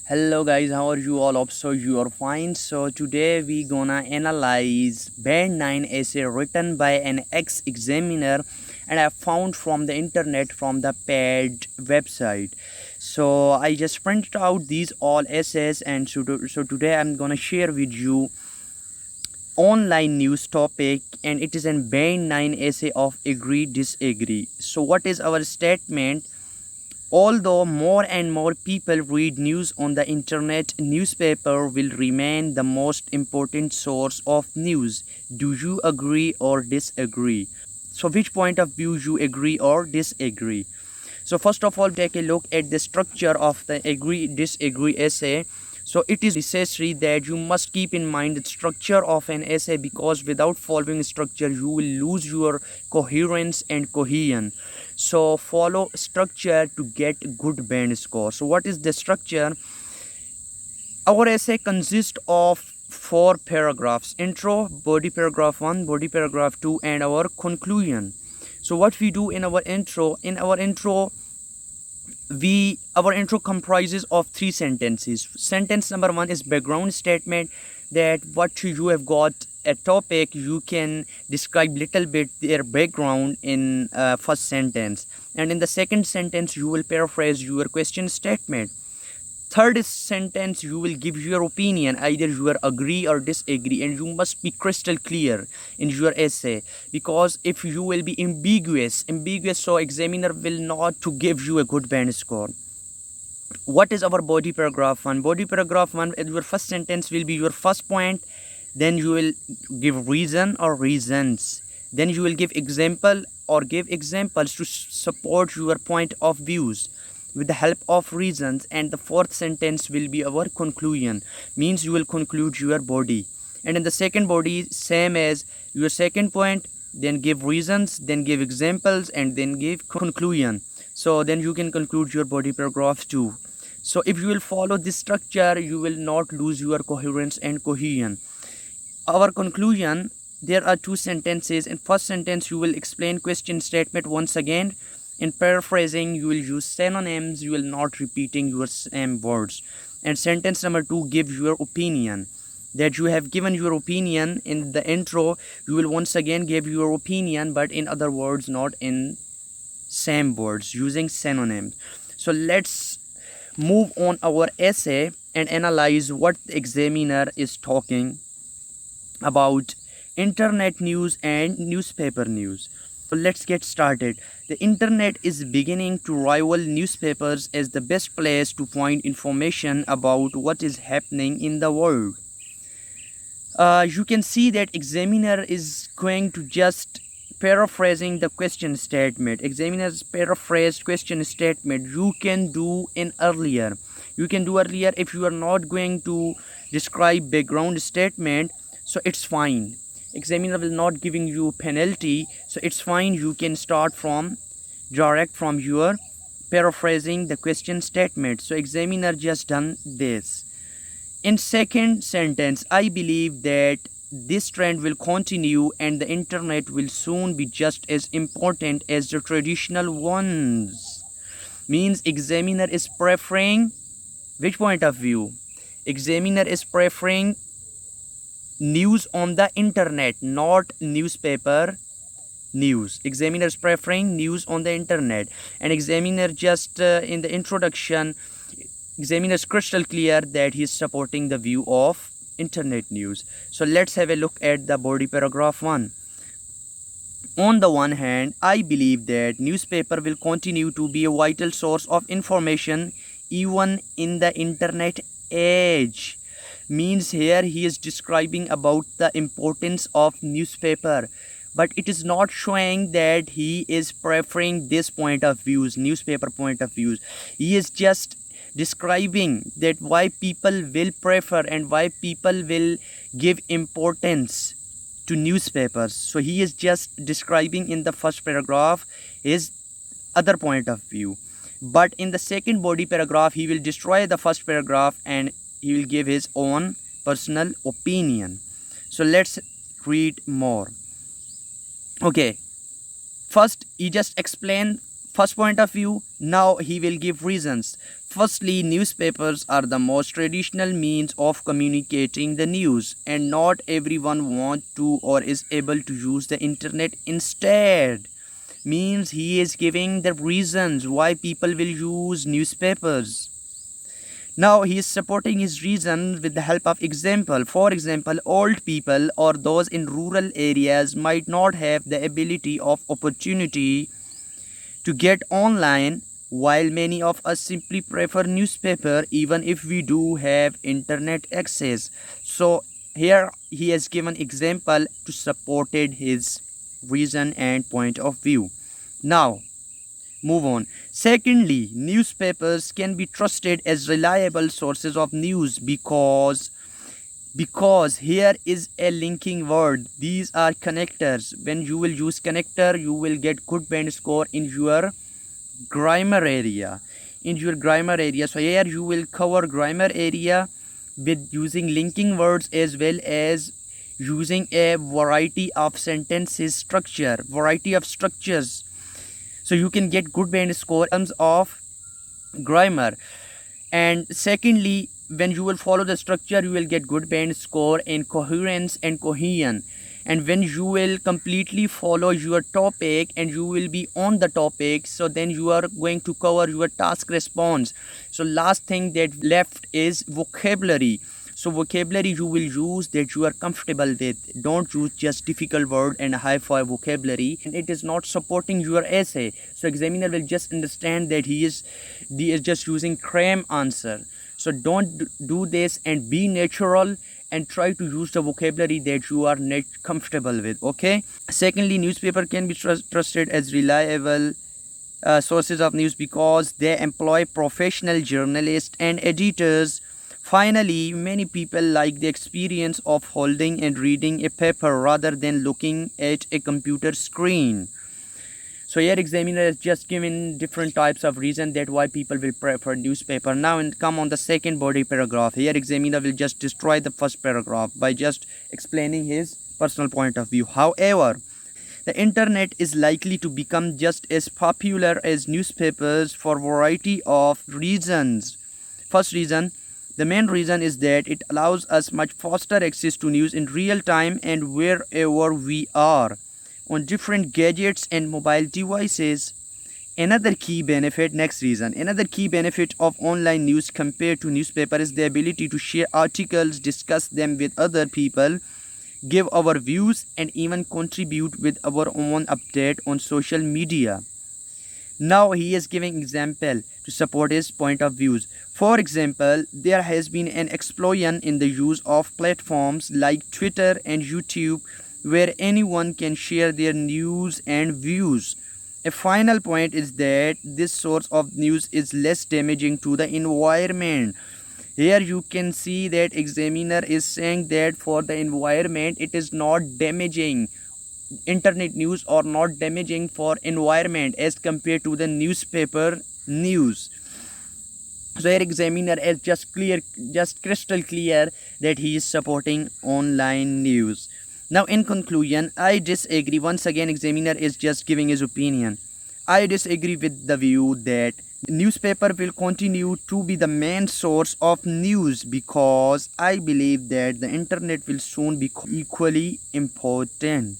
Hello guys, how are you all? Hope so you are fine. So today we gonna analyze band 9 essay written by an ex-examiner and I found from the internet from the paid website. So I just printed out these all essays and so today I'm gonna share with you online news topic and it is an band 9 essay of agree disagree. So what is our statement? Although more and more people read news on the internet, newspaper will remain the most important source of news. Do you agree or disagree? So which point of view you agree or disagree? So first of all, take a look at the structure of the agree disagree essay. So it is necessary that you must keep in mind the structure of an essay, because without following structure you will lose your coherence and cohesion. So follow structure to get good band score. So what is the structure? Our essay consists of 4 paragraphs: intro, body paragraph 1, body paragraph 2, and our conclusion. So what we do in our intro? Our intro comprises of 3 sentences. Sentence number 1 is background statement, that what you have got a topic, you can describe little bit their background in first sentence, and in the second sentence you will paraphrase your question statement. Third sentence you will give your opinion, either you are agree or disagree, and you must be crystal clear in your essay, because if you will be ambiguous, so examiner will not to give you a good band score. What is our body paragraph 1? Body paragraph 1, your first sentence will be your first point, then you will give reason or reasons, then you will give example or give examples to support your point of views with the help of reasons, and the fourth sentence will be our conclusion, means you will conclude your body. And in the second body, same as your second point, then give reasons, then give examples, and then give conclusion. So then you can conclude your body paragraph too. So if you will follow this structure, you will not lose your coherence and cohesion. Our conclusion, there are 2 sentences. In first sentence you will explain question statement once again. In paraphrasing you will use synonyms, you will not repeating your same words. And sentence number 2, give your opinion, that you have given your opinion in the intro, you will once again give your opinion, but in other words, not in same words, using synonyms. So let's move on our essay and analyze what the examiner is talking about internet news and newspaper news. So let's get started. The internet is beginning to rival newspapers as the best place to find information about what is happening in the world. You can see that examiner is going to just paraphrasing the question statement. Examiner's paraphrased question statement you can do earlier. If you are not going to describe background statement, so it's fine. Examiner will not giving you penalty, so it's fine. You can start from direct from your paraphrasing the question statement. So examiner just done this. In second sentence, I believe that this trend will continue and the internet will soon be just as important as the traditional ones. Means examiner is preferring which point of view? Examiner is preferring news on the internet, not newspaper news. Examiner is preferring news on the internet, and examiner just in the introduction, examiner is crystal clear that he is supporting the view of internet news. So let's have a look at the body paragraph 1. On the one hand, I believe that newspaper will continue to be a vital source of information even in the internet age. Means here he is describing about the importance of newspaper, but it is not showing that he is preferring this point of views, newspaper point of views. He is just describing that why people will prefer and why people will give importance to newspapers. So he is just describing in the first paragraph his other point of view, but in the second body paragraph he will destroy the first paragraph and he will give his own personal opinion. So let's read more. Okay, first he just explained first point of view. Now he will give reasons. Firstly, newspapers are the most traditional means of communicating the news, and not everyone wants to or is able to use the internet instead. Means he is giving the reasons why people will use newspapers. Now he is supporting his reason with the help of example. For example, old people or those in rural areas might not have the ability of opportunity to get online, while many of us simply prefer newspaper even if we do have internet access. So here he has given example to supported his reason and point of view. Now move on. Secondly, newspapers can be trusted as reliable sources of news because here is a linking word. These are connectors. When you will use connector, you will get good band score in your grammar area. So here you will cover grammar area with using linking words as well as using a variety of sentences variety of structures. So you can get good band score in terms of grammar. And secondly, when you will follow the structure, you will get good band score in coherence and cohesion. And when you will completely follow your topic and you will be on the topic, so then you are going to cover your task response. So last thing that left is vocabulary. So vocabulary you will use that you are comfortable with. Don't use just difficult word and high-fi vocabulary, and it is not supporting your essay. So examiner will just understand that he is just using cram answer. So don't do this, and be natural and try to use the vocabulary that you are not comfortable with. Okay. Secondly, newspaper can be trusted as reliable sources of news because they employ professional journalists and editors. Finally, many people like the experience of holding and reading a paper rather than looking at a computer screen. So here examiner has just given different types of reason that why people will prefer newspaper. Now and come on the second body paragraph. Here examiner will just destroy the first paragraph by just explaining his personal point of view. However, the internet is likely to become just as popular as newspapers for a variety of reasons. First reason, the main reason is that it allows us much faster access to news in real time and wherever we are on different gadgets and mobile devices. Another key benefit of online news compared to newspaper is the ability to share articles, discuss them with other people, give our views, and even contribute with our own update on social media. Now he is giving example to support his point of views. For example, there has been an explosion in the use of platforms like Twitter and YouTube where anyone can share their news and views. A final point is that this source of news is less damaging to the environment. Here you can see that examiner is saying that for the environment it is not damaging. Internet news are not damaging for environment as compared to the newspaper news. So here examiner is just crystal clear that he is supporting online news. Now in conclusion, I disagree. Once again examiner is just giving his opinion. I disagree with the view that newspaper will continue to be the main source of news because I believe that the internet will soon be equally important.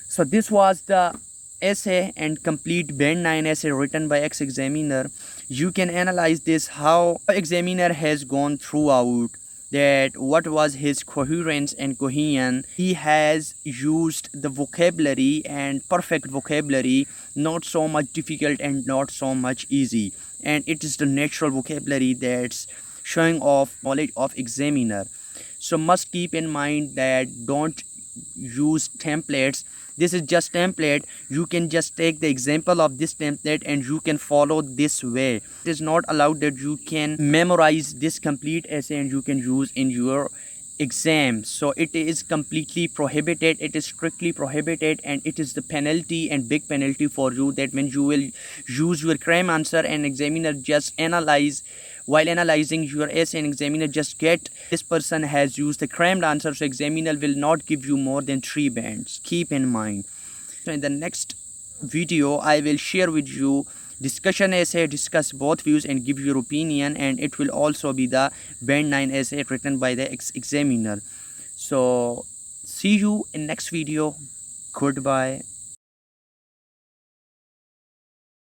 So this was the essay and complete band 9 essay written by ex-examiner. You can analyze this how examiner has gone throughout that what was his coherence and cohesion. He has used the vocabulary and perfect vocabulary, not so much difficult and not so much easy, and it is the natural vocabulary that's showing off knowledge of examiner. So must keep in mind that don't use templates. This is just template. You can just take the example of this template and you can follow this way. It is not allowed that you can memorize this complete essay and you can use in your exam. So it is completely prohibited. It is strictly prohibited, and it is the penalty and big penalty for you that when you will use your cram answer and examiner just analyze while analyzing your essay, and examiner just get this person has used the crammed answer, so examiner will not give you more than 3 bands. Keep in mind. So in the next video I will share with you discussion essay, discuss both views and give your opinion, and it will also be the band 9 essay written by the examiner. So see you in next video. Goodbye.